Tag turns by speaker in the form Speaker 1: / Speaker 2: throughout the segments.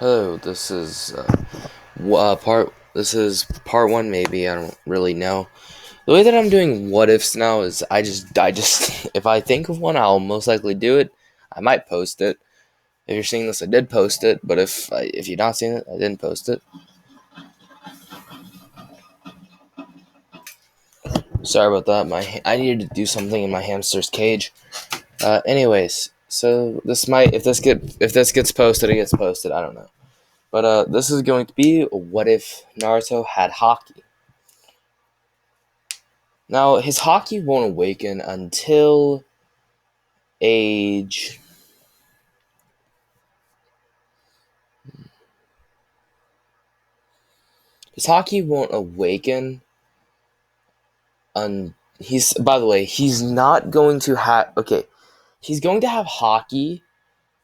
Speaker 1: Hello, this is part one. Maybe I don't really know. The way that I'm doing what ifs now is I just if I think of one, I'll most likely do it. I might post it. If you're seeing this, I did post it. But if you're not seeing it, I didn't post it. Sorry about that. I needed to do something in my hamster's cage. Anyways, so this might if this gets posted, it gets posted. I don't know. But this is going to be what if Naruto had Haki. Now, his Haki won't awaken until age. His Haki won't awaken. He's, by the way, he's not going to have. Okay, he's going to have Haki.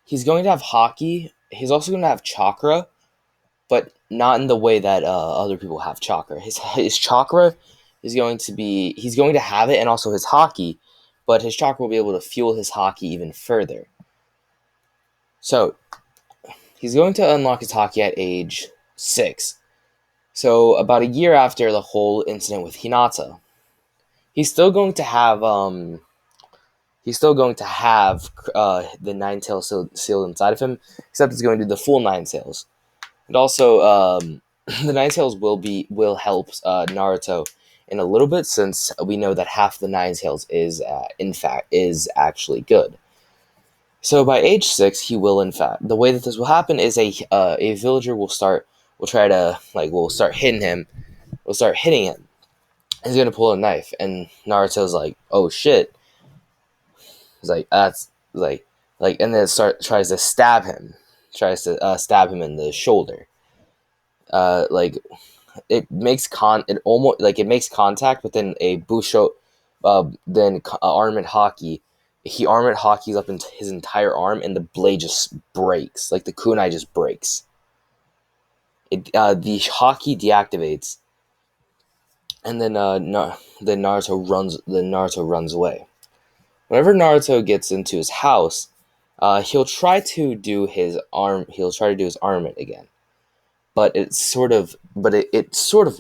Speaker 1: He's going to have Haki. He's also going to have chakra, but not in the way that other people have chakra. His chakra is going to be. He's going to have it, and also his Haki, but his chakra will be able to fuel his Haki even further. So he's going to unlock his Haki at age 6. So about a year after the whole incident with Hinata, he's still going to have the nine tails sealed inside of him, except it's going to do the full nine tails. And also, the nine tails will help Naruto in a little bit, since we know that half the nine tails is actually good. So by age 6, he will in fact. The way that this will happen is a villager will start hitting him. Will start hitting him. He's gonna pull a knife, and Naruto's like, "Oh shit!" He's like, "That's and then tries to stab him. Tries to stab him in the shoulder. Like it makes contact, but then a busho, then armament Haki. He armament Haki's up into his entire arm, and the blade just breaks. Like the kunai just breaks. The Haki deactivates, and then Naruto runs away. Whenever Naruto gets into his house, he'll try to do his armament again, but it sort of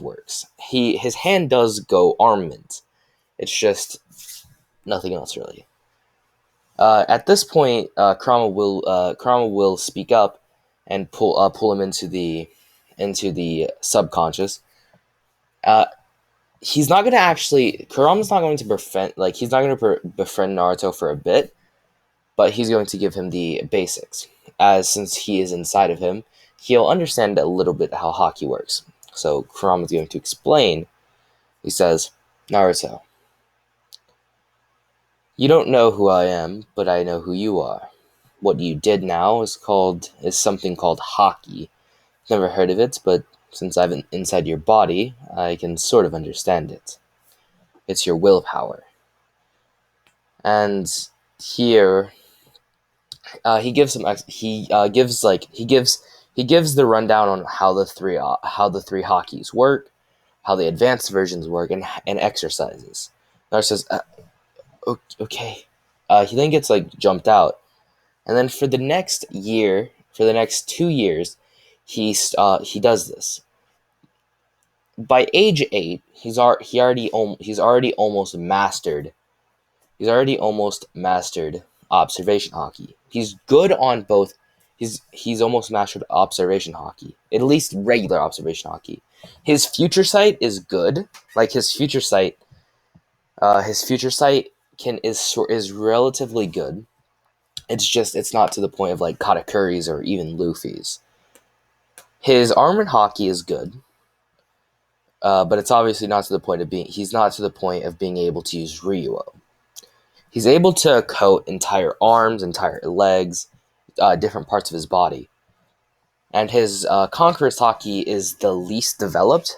Speaker 1: works. His hand does go armament. It's just nothing else really. At this point, Kurama will speak up and pull him into the subconscious. He's not going to actually. Kurama's not going to befriend. He's not going to befriend Naruto for a bit, but he's going to give him the basics. As since he is inside of him, he'll understand a little bit how Haki works. So Kurama's going to explain. He says, "Naruto, you don't know who I am, but I know who you are. What you did now is something called Haki. Never heard of it, but since I've been inside your body, I can sort of understand it. It's your willpower." And here, he gives the rundown on how the three Hakis work, how the advanced versions work, and exercises. Naruto says, "Okay." He then gets jumped out, and then for the next 2 years, he does this. By age 8, he's already almost mastered. He's already almost mastered observation Haki. He's good on both. He's almost mastered observation Haki, at least regular observation Haki. His future sight is good. His future sight is relatively good. It's not to the point of Katakuri's or even Luffy's. His armored Haki is good, but it's obviously not to the point of being. He's not to the point of being able to use Ryuo. He's able to coat entire arms, entire legs, different parts of his body. And his Conqueror's Haki is the least developed,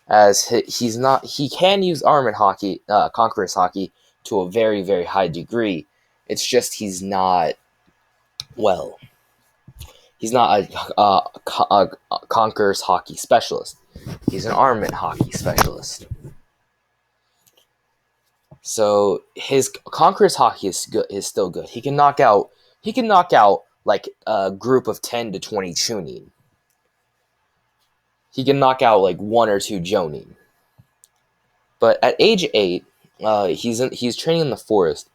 Speaker 1: as he can use Armament Haki, Conqueror's Haki, to a very, very high degree. It's just he's not a Conqueror's Haki specialist. He's an Armament Haki specialist. So his Conqueror's Haki is still good. He can knock out like a group of 10 to 20 Chunin. He can knock out like 1 or 2 Jonin. But at age 8, he's training in the forest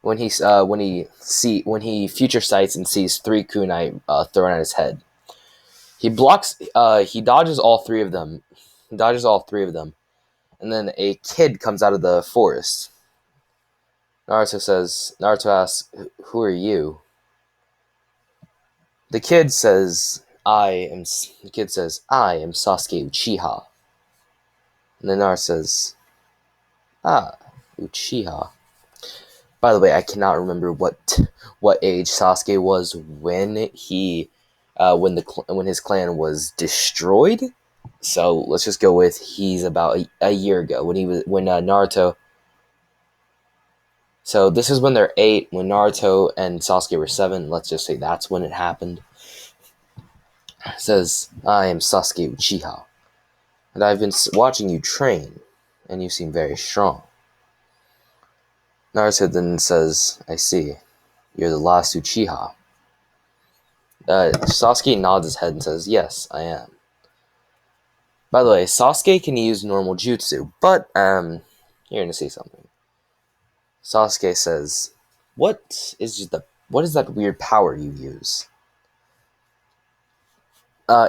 Speaker 1: when he future sights and sees 3 kunai thrown at his head. He dodges all 3 of them. And then a kid comes out of the forest. Naruto asks, "Who are you?" The kid says, "I am." The kid says, "I am Sasuke Uchiha." And then Naruto says, "Ah, Uchiha." By the way, I cannot remember what age Sasuke was when when his clan was destroyed. So let's just go with he's about a year ago when Naruto. So this is when they're 8. When Naruto and Sasuke were 7. Let's just say that's when it happened. It says, "I am Sasuke Uchiha, and I've been watching you train, and you seem very strong." Naruto then says, "I see. You're the last Uchiha." Sasuke nods his head and says, "Yes, I am." By the way, Sasuke can use normal jutsu, but you're gonna see something. Sasuke says, what is that weird power you use?"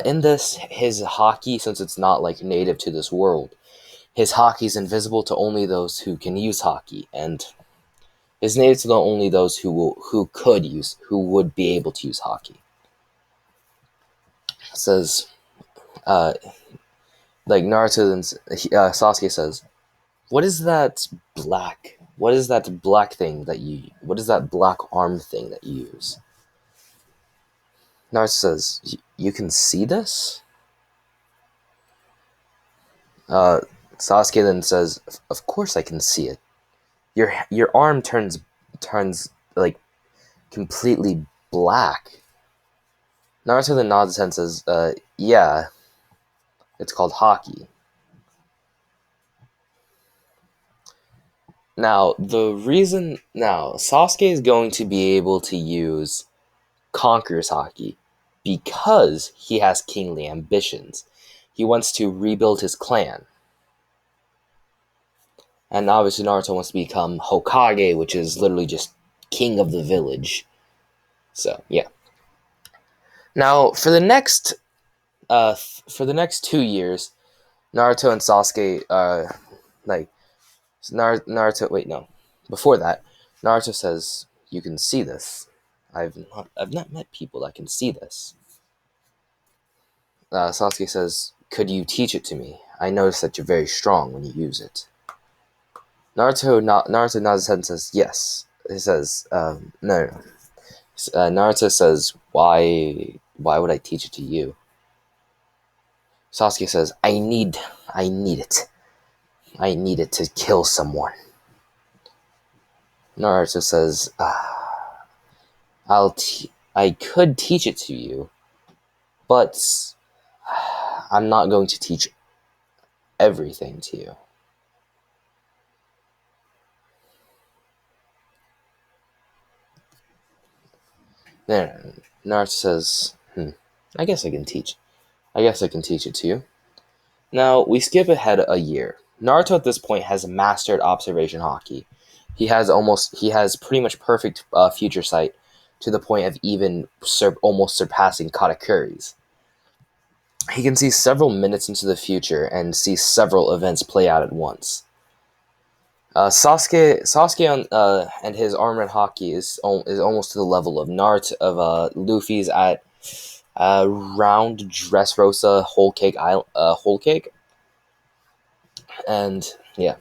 Speaker 1: In this, his haki, since it's not like native to this world, his haki is invisible to only those who can use haki, and is native to only those who would be able to use haki. It says, like Naruto and Sasuke says, What is that black? What is that black thing that you? What is that black arm thing that you use?" Naruto says, "You can see this?" Uh, Sasuke then says, "Of course I can see it. Your arm turns like completely black." Naruto then nods his head and says, "Yeah, it's called Haki." Now Sasuke is going to be able to use Conqueror's Haki because he has kingly ambitions. He wants to rebuild his clan. And obviously Naruto wants to become Hokage, which is literally just king of the village. So, yeah. Now, for the next 2 years, Naruto and Sasuke like Naruto wait, no. Before that, Naruto says, "You can see this. I've not met people that can see this." Sasuke says, "Could you teach it to me? I notice that you're very strong when you use it." Naruto nods his head and says, "Yes." He says, "No." Naruto says, Why would I teach it to you?" Sasuke says, I need it. I need it to kill someone." Naruto says, I could teach it to you, but I'm not going to teach everything to you." Then Naruto says, I guess I can teach. I guess I can teach it to you." Now, we skip ahead a year. Naruto at this point has mastered observation haki. He has pretty much perfect future sight to the point of even almost surpassing Katakuri's. He can see several minutes into the future and see several events play out at once. Sasuke and his armored haki is almost to the level of Luffy's at round Dressrosa Whole Cake, and yeah,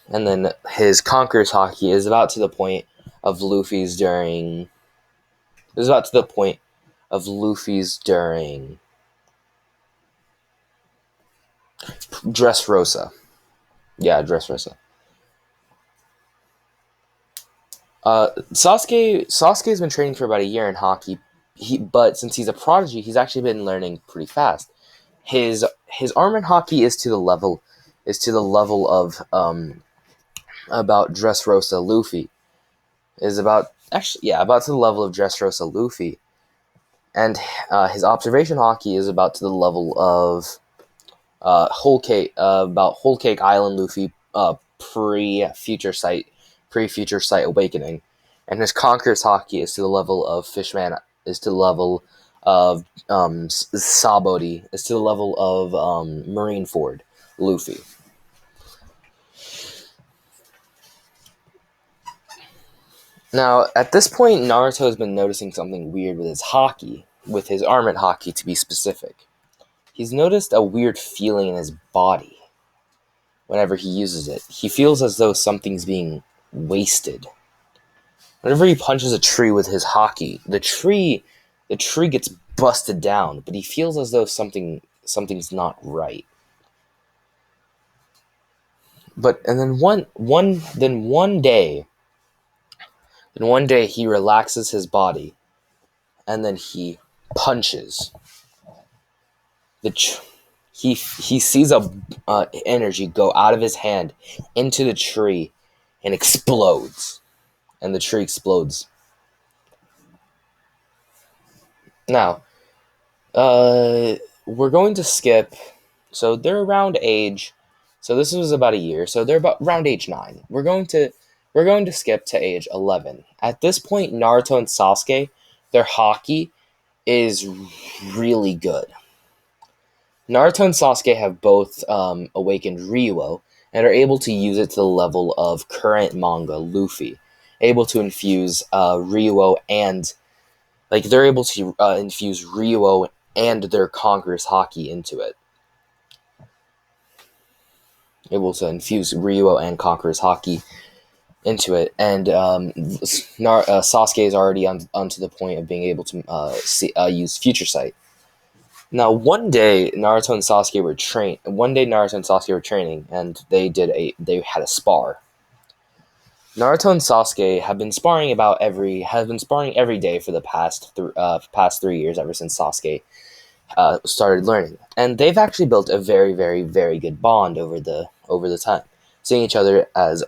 Speaker 1: and then his Conqueror's Haki is about to the point of Luffy's during. Is about to the point of Luffy's during Dressrosa. Yeah, Dressrosa. Sasuke's been training for about a year in Haki. But since he's a prodigy, he's actually been learning pretty fast. His armored Haki is to the level of about Dressrosa Luffy. is about about to the level of Dressrosa Luffy, and his observation Haki is about to the level of Whole Cake Island Luffy pre Future Sight Awakening, and his Conqueror's Haki is to the level of Fishman, is to the level of Sabody, is to the level of Marineford Luffy. Now, at this point, Naruto has been noticing something weird with his Haki, with his Armament Haki to be specific. He's noticed a weird feeling in his body whenever he uses it. He feels as though something's being wasted. Whenever he punches a tree with his Haki, the tree gets busted down, but he feels as though something's not right. But and then one day he relaxes his body, and then he punches he sees a energy go out of his hand into the tree and explodes, and the tree explodes. Now, we're going to skip. So they're around age. So this was about a year. So they're about around age 9. We're going to skip to age 11. At this point, Naruto and Sasuke, their Haki is really good. Naruto and Sasuke have both awakened Ryuo and are able to use it to the level of current manga Luffy, able to infuse Ryuo and they're able to infuse Ryuo and their Conqueror's Haki into it. Able to infuse Ryuo and Conqueror's Haki into it, and Sasuke is already onto the point of being able to use Future Sight. Now, one day Naruto and Sasuke were training, and they had a spar. Naruto and Sasuke have been sparring every day for the past 3 years, ever since Sasuke started learning, and they've actually built a very, very, very good bond over the time, seeing each other as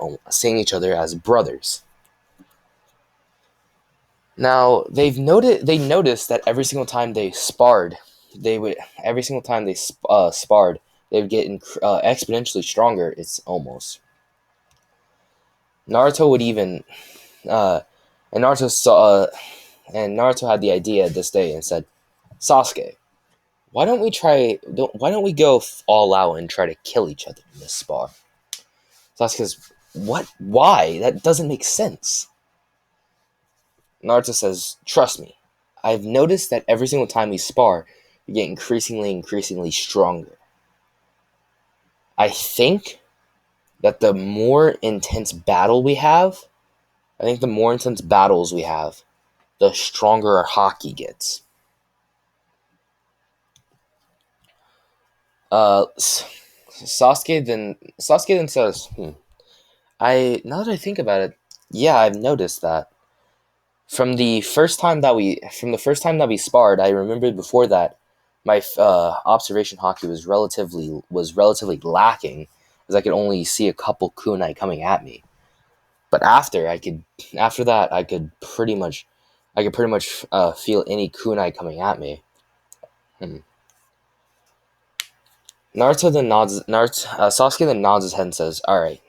Speaker 1: brothers. Now they noticed that every single time they sparred, they would get exponentially stronger. It's almost Naruto would even and Naruto saw and Naruto had the idea this day and said, Sasuke, why don't we go all out and try to kill each other in this spar? Sasuke's, what? Why? That doesn't make sense. Naruto says, trust me. I've noticed that every single time we spar, we get increasingly stronger. I think that the more intense battles we have, the stronger our Haki gets. Sasuke then says, now that I think about it, yeah, I've noticed that. From the first time that we sparred, I remember before that my observation Haki was relatively lacking, as I could only see a couple kunai coming at me. But after that I could pretty much feel any kunai coming at me. Sasuke then nods his head and says, "All right."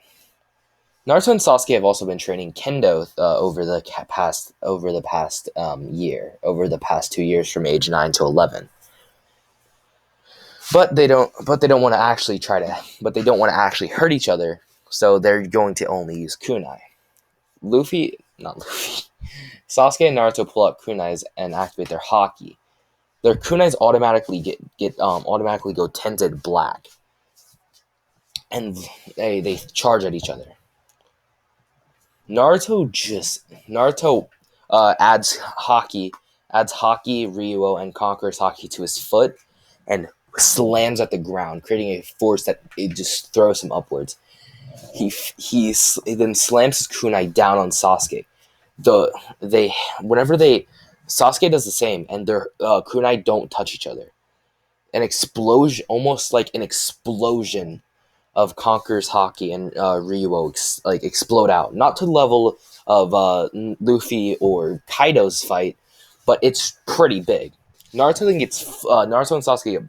Speaker 1: Naruto and Sasuke have also been training kendo over the past year, over the past 2 years, from age 9 to 11. But they don't want to actually hurt each other, so they're going to only use kunai. Sasuke and Naruto pull out kunais and activate their Haki. Their kunais automatically automatically go tinted black, and they charge at each other. Naruto adds Haki, Ryuo, and Conqueror's Haki to his foot and slams at the ground, creating a force that it just throws him upwards. He then slams his kunai down on Sasuke. Sasuke does the same, and their kunai don't touch each other. An explosion, almost like an explosion of Conqueror's Haki and Ryuo explode out, not to the level Luffy or Kaido's fight, but it's pretty big. Naruto and Sasuke get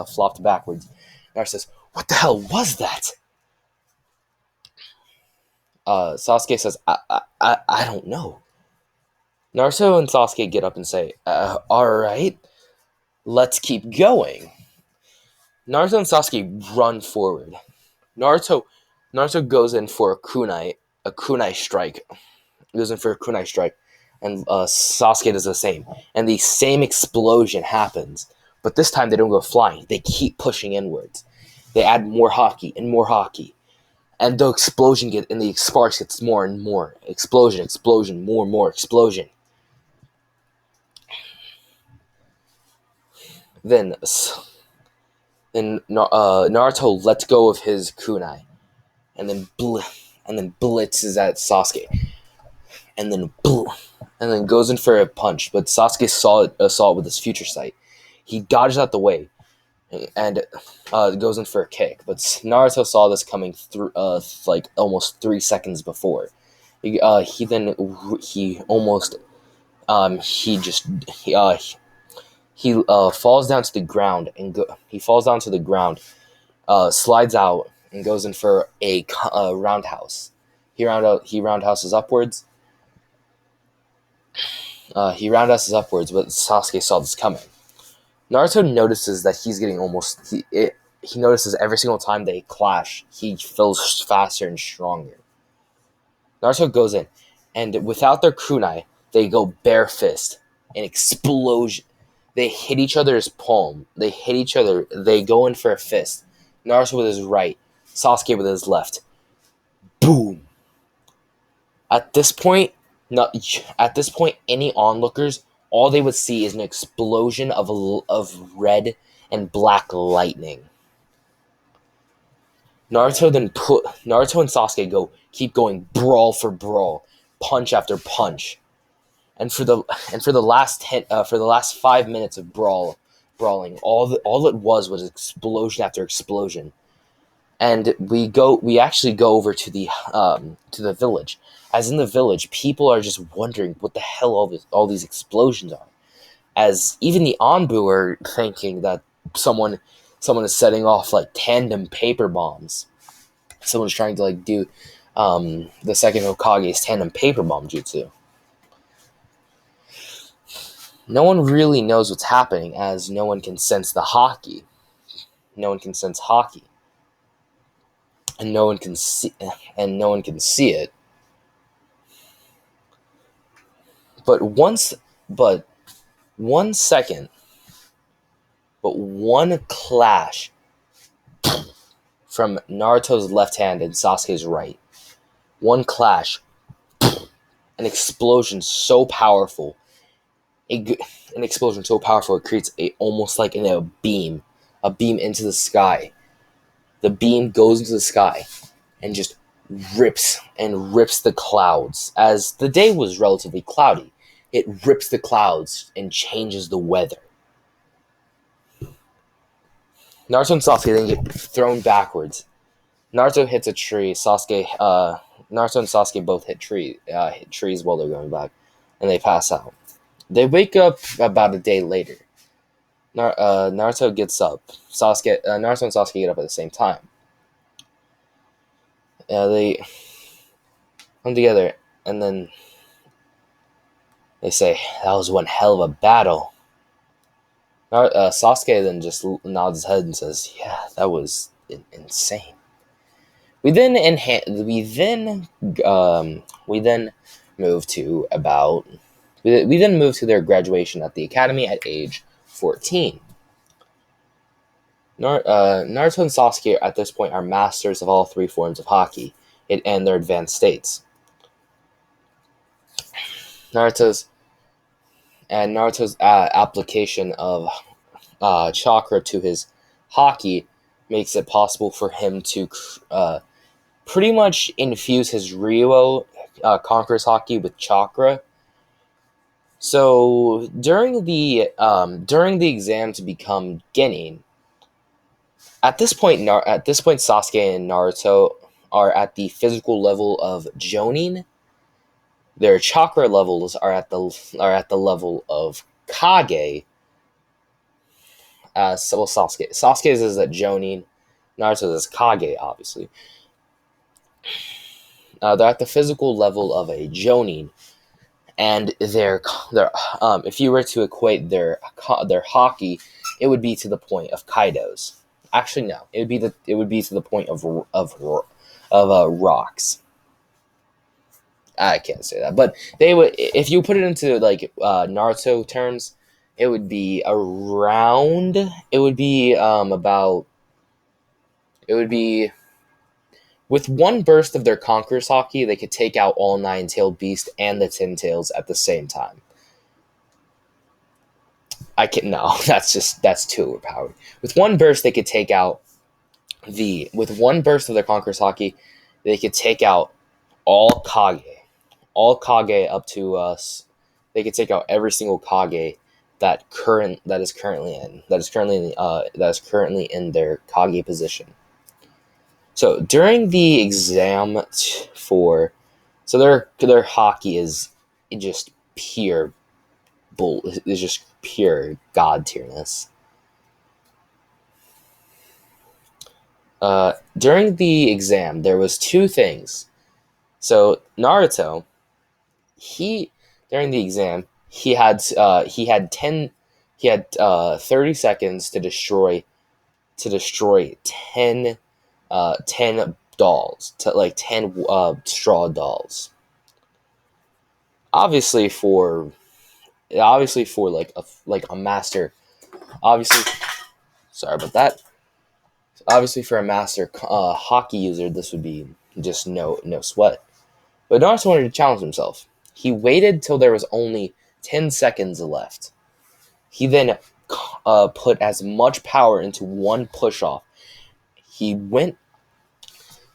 Speaker 1: flopped backwards. Naruto says, "What the hell was that?" Sasuke says, I don't know." Naruto and Sasuke get up and say, "All right, let's keep going." Naruto and Sasuke run forward. Naruto Naruto goes in for a kunai strike. He goes in for a kunai strike, and Sasuke does the same. And the same explosion happens, but this time they don't go flying. They keep pushing inwards. They add more Haki and more Haki, and the sparks gets more and more. Explosion, explosion, more and more explosion. Then Naruto lets go of his kunai, and then blitzes at Sasuke, and then goes in for a punch. But Sasuke saw it with his future sight. He dodges out the way and goes in for a kick. But Naruto saw this coming through like almost 3 seconds before. He almost he falls down to the ground he falls down to the ground, slides out and goes in for a roundhouse. He roundhouses upwards. But Sasuke saw this coming. Naruto notices that he's getting he notices every single time they clash, he feels faster and stronger. Naruto goes in, and without their kunai, they go bare fist. An explosion. They hit each other's palm. They hit each other. They go in for a fist. Naruto with his right, Sasuke with his left. Boom. At this point, any onlookers, all they would see is an explosion of red and black lightning. Naruto and Sasuke keep going brawl for brawl, punch after punch, and for the last 5 minutes of brawling, all it was explosion after explosion. And we actually go over to the village. As in the village, people are just wondering what the hell all these explosions are. As even the Anbu are thinking that someone is setting off like tandem paper bombs. Someone's trying to like do the second Hokage's tandem paper bomb jutsu. No one really knows what's happening, as no one can sense the Haki. No one can sense Haki. And no one can see it. But one clash from Naruto's left hand and Sasuke's right. One clash, an explosion so powerful. It creates almost like a beam into the sky. The beam goes into the sky and just rips the clouds. As the day was relatively cloudy, it rips the clouds and changes the weather. Naruto and Sasuke then get thrown backwards. Naruto hits a tree. Naruto and Sasuke both hit trees while they're going back, and they pass out. They wake up about a day later. Naruto gets up. Naruto and Sasuke get up at the same time. They come together, and then they say, "That was one hell of a battle." Sasuke then just nods his head and says, "Yeah, that was insane." We then move to their graduation at the academy at age 14. Naruto and Sasuke at this point are masters of all three forms of Haki and their advanced states. Naruto's application of chakra to his Haki makes it possible for him to pretty much infuse his Ryuo Conqueror's Haki with chakra. So during the exam to become Genin, at this point Sasuke and Naruto are at the physical level of Jonin, Their chakra levels are at the level of Kage. Sasuke's is at Jonin. Naruto's is Kage, obviously. They're at the physical level of a Jonin, and their if you were to equate their Haki, it would be to the point of Kaido's. Actually, no, it would be to the point of rocks. I can't say that, but they would, if you put it into like Naruto terms, it would be around. It would be about. It would be with one burst of their Conqueror's Haki, they could take out all nine-tailed beast and the ten tails at the same time. I can no, that's too overpowered. With one burst, they could take out with one burst of their Conqueror's Haki, they could take out all Kage up to us. They could take out every single Kage that is currently in their Kage position. So during the exam for, so their Haki is just pure bull. Is just pure god tierness. During the exam, there was two things. So Naruto, he during the exam, he had 30 seconds to destroy 10 dolls, to like 10 straw dolls. Obviously for like a master, obviously, sorry about that. Obviously for a master Haki user, this would be just no sweat. But Naruto wanted to challenge himself. He waited till there was only 10 seconds left. He then put as much power into one push off. He went.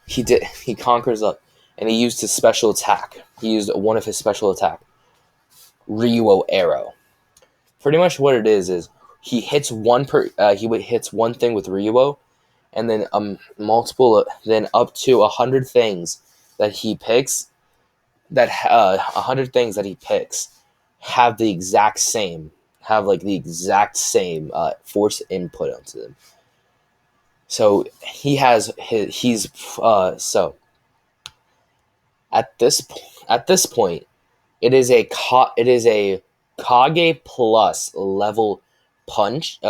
Speaker 1: He conquers up, and he used his special attack. He used one of his special attack, Ryuo arrow. Pretty much what it is he hits hits one thing with Ryuo, and then multiple, then up to 100 things that he picks. 100 things that he picks have the exact same force input onto them. So so at this point, it is a Kage plus level punch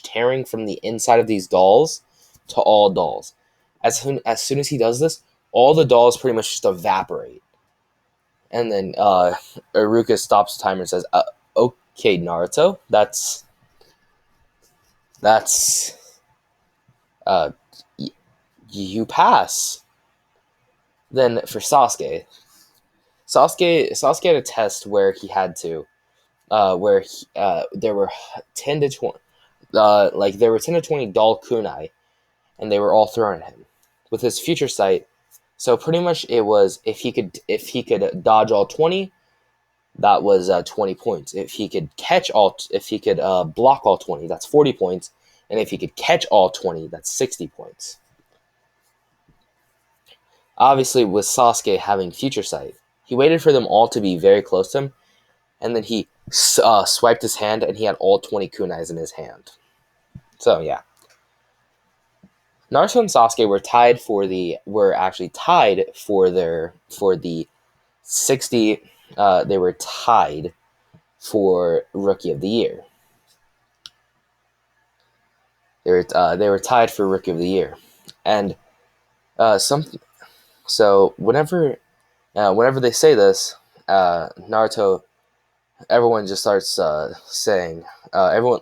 Speaker 1: tearing from the inside of these dolls to all dolls. As soon as he does this, all the dolls pretty much just evaporate. And then Iruka stops the timer and says, "Okay, Naruto, that's uh, you pass." Then for Sasuke had a test where he had to, there were 10 to 20, there were 10 to 20 doll kunai, and they were all thrown at him with his future sight. So pretty much it was, if he could dodge all 20, that was 20 points. If he could block all 20, that's 40 points. And if he could catch all 20, that's 60 points. Obviously, with Sasuke having future sight, he waited for them all to be very close to him, and then he swiped his hand, and he had all 20 kunais in his hand. So yeah, Naruto and Sasuke were actually tied for the 60. They were tied for Rookie of the Year. They were tied for Rookie of the Year, and some. So whenever they say this, Naruto, everyone just starts saying, everyone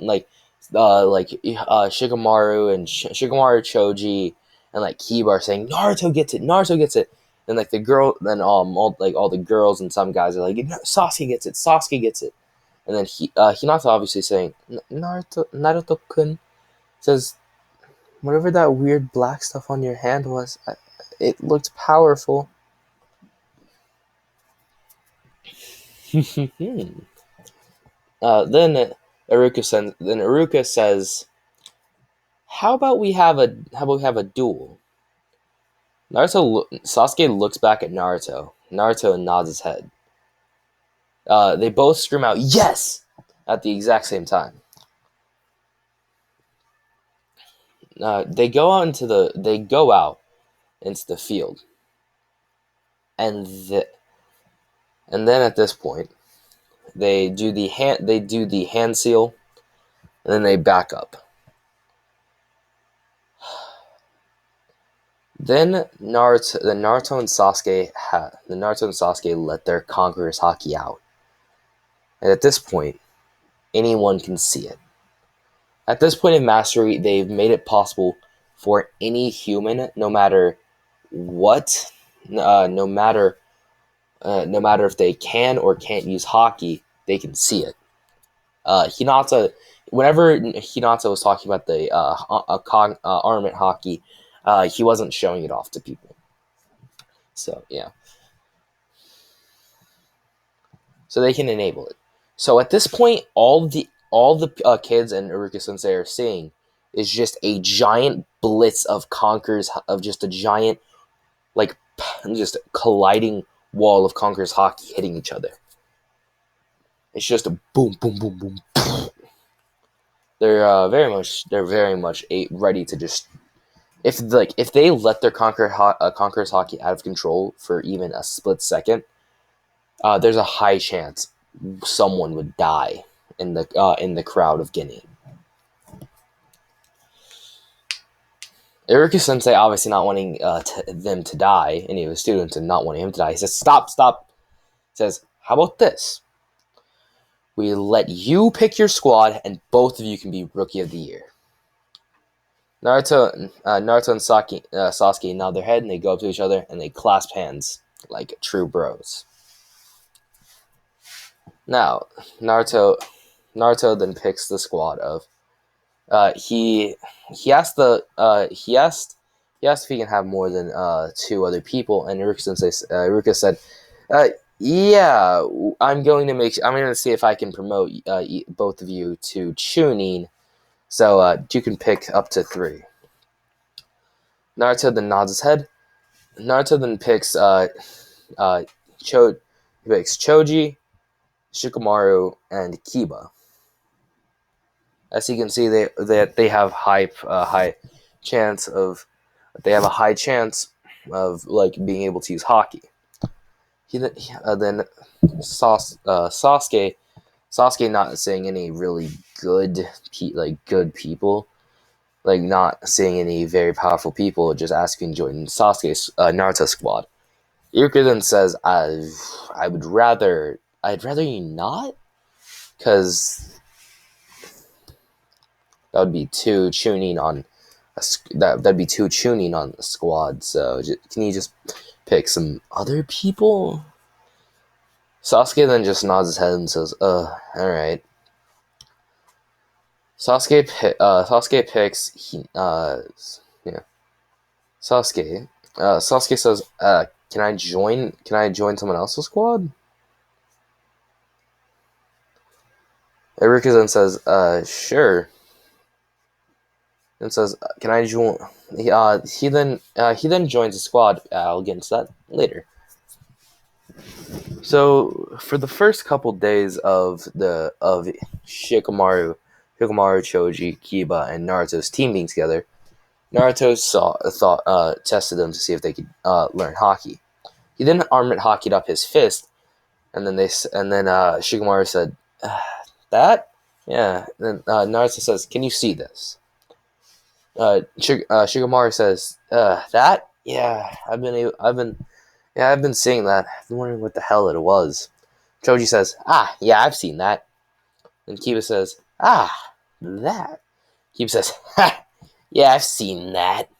Speaker 1: Shikamaru and Shikamaru Choji and like Kiba are saying Naruto gets it, Naruto gets it, and like the girl, then all the girls and some guys are like Sasuke gets it, Sasuke gets it, and then Hinata obviously saying Naruto-kun says, whatever that weird black stuff on your hand was, it looked powerful. Then Iruka says, "How about we have a duel?" Sasuke looks back at Naruto, Naruto nods his head. They both scream out "Yes!" at the exact same time. They go out into the field, and and then at this point they do the hand seal, and then they back up. Then Naruto and Sasuke let their conqueror's haki out, and at this point, anyone can see it. At this point in mastery, they've made it possible for any human, no matter what, no matter if they can or can't use haki, they can see it. Hinata, whenever Hinata was talking about the armament haki, he wasn't showing it off to people. So yeah, so they can enable it. So at this point, all the kids and Iruka Sensei are seeing is just a giant blitz of conquerors, of just a giant, like, just colliding wall of conquerors haki hitting each other. It's just a boom, boom, boom, boom. They're very much ready to just, if they let their conquerors haki out of control for even a split second, there's a high chance someone would die in the crowd of Guinea. Iruka Sensei, obviously not wanting them to die, any of his students, and not wanting him to die, he says, "Stop, stop." He says, "How about this? We let you pick your squad, and both of you can be Rookie of the Year." Naruto and Sasuke nod their head, and they go up to each other, and they clasp hands like true bros. Now, Naruto then picks the squad of. He asked if he can have more than 2 other people, and Iruka said, "Yeah, I'm going to see if I can promote both of you to Chunin, so you can pick up to 3." Naruto then nods his head. Naruto then picks Choji, Shikamaru, and Kiba. As you can see, they have high chance of like being able to use haki. Then Sasuke not seeing any really good people, like not seeing any very powerful people, just asking to join Sasuke's Naruto squad. Iruka then says, I'd rather you not, because that would be too tuning on that'd be too tuning on the squad. So can you just pick some other people?" Sasuke then just nods his head and says, all right." Sasuke picks Sasuke says, can I join someone else's squad?" Iruka then says, "Sure." And says, "Can I join?" He then joins the squad. I'll get into that later. So for the first couple days of Shikamaru, Choji, Kiba, and Naruto's team being together, Naruto tested them to see if they could learn haki. He then armament hakied up his fist, and then Shikamaru said, "That, yeah." Then Naruto says, "Can you see this?" Shikamaru says, "That, yeah, I've been seeing that. I've been wondering what the hell it was." Choji says, "Yeah, I've seen that." And Kiba says, "That." Kiba says, "Yeah, I've seen that."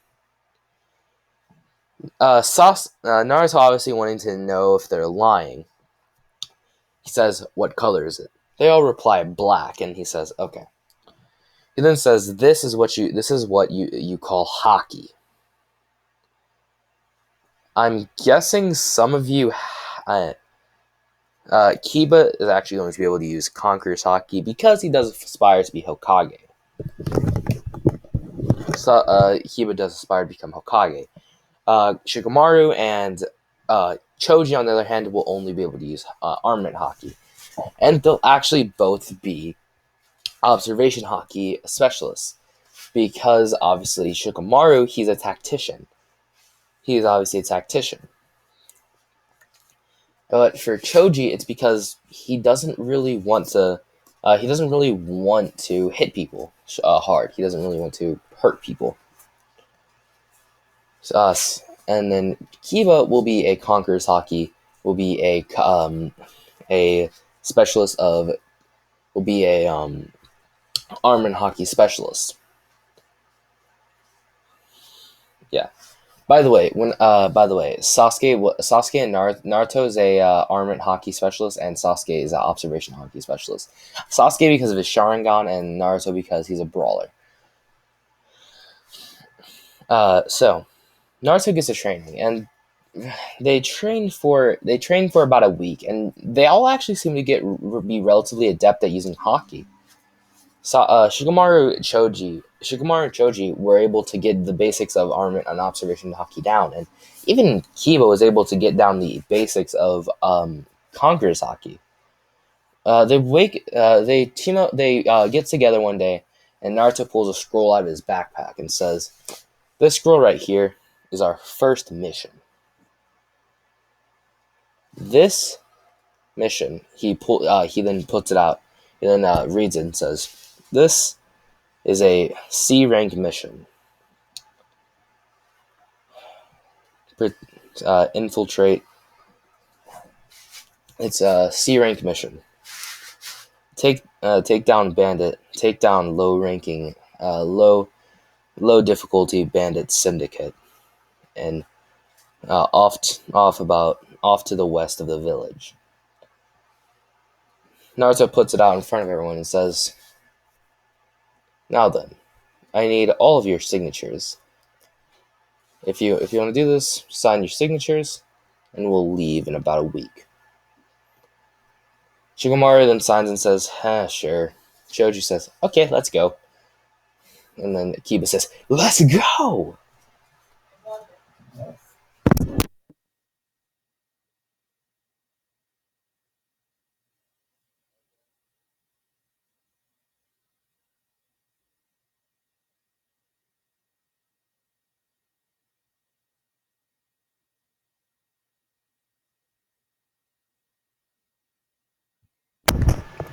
Speaker 1: Naruto obviously wanting to know if they're lying. He says, "What color is it?" They all reply black, and he says, "Okay." He then says, This is what you call haki." I'm guessing some of you, Kiba is actually going to be able to use Conqueror's haki because he does aspire to be Hokage. So Kiba does aspire to become Hokage. Shikamaru and Choji, on the other hand, will only be able to use armament Haki. And they'll actually both be observation Haki specialists. Because obviously Shikamaru, he's a tactician. He is obviously a tactician. But for Choji, it's because he doesn't really want to. He doesn't really want to hit people hard. He doesn't really want to hurt people. Uh, and then Kiba will be a conqueror's Haki. Will be a specialist of. Will be a arm and Haki specialist. Yeah. By the way, Sasuke and Naruto is a armament Haki specialist, and Sasuke is an observation Haki specialist. Sasuke because of his Sharingan, and Naruto because he's a brawler. So Naruto gets a training, and they train for about a week, and they all actually seem to be relatively adept at using Haki. So, Shikamaru and Choji were able to get the basics of armament and observation Haki down, and even Kiba was able to get down the basics of Conqueror's Haki. They team up, they get together one day, and Naruto pulls a scroll out of his backpack and says, "This scroll right here is our first mission. This mission," he then puts it out. He then reads it and says, "This is a C rank mission. Infiltrate. It's a C rank mission. Take down bandit. Take down low difficulty bandit syndicate, and off to the west of the village." Naruto puts it out in front of everyone and says, "Now then, I need all of your signatures. If you want to do this, sign your signatures, and we'll leave in about a week." Shikamaru then signs and says, "Sure." Choji says, "Okay, let's go." And then Kiba says, "Let's go!"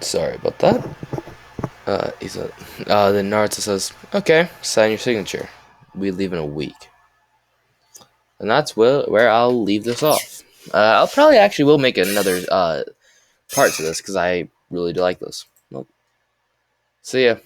Speaker 1: Sorry about that. He said, then Naruto says, "Okay, sign your signature. We leave in a week." And that's where I'll leave this off. I'll probably actually will make another part to this because I really do like this. Well, see ya.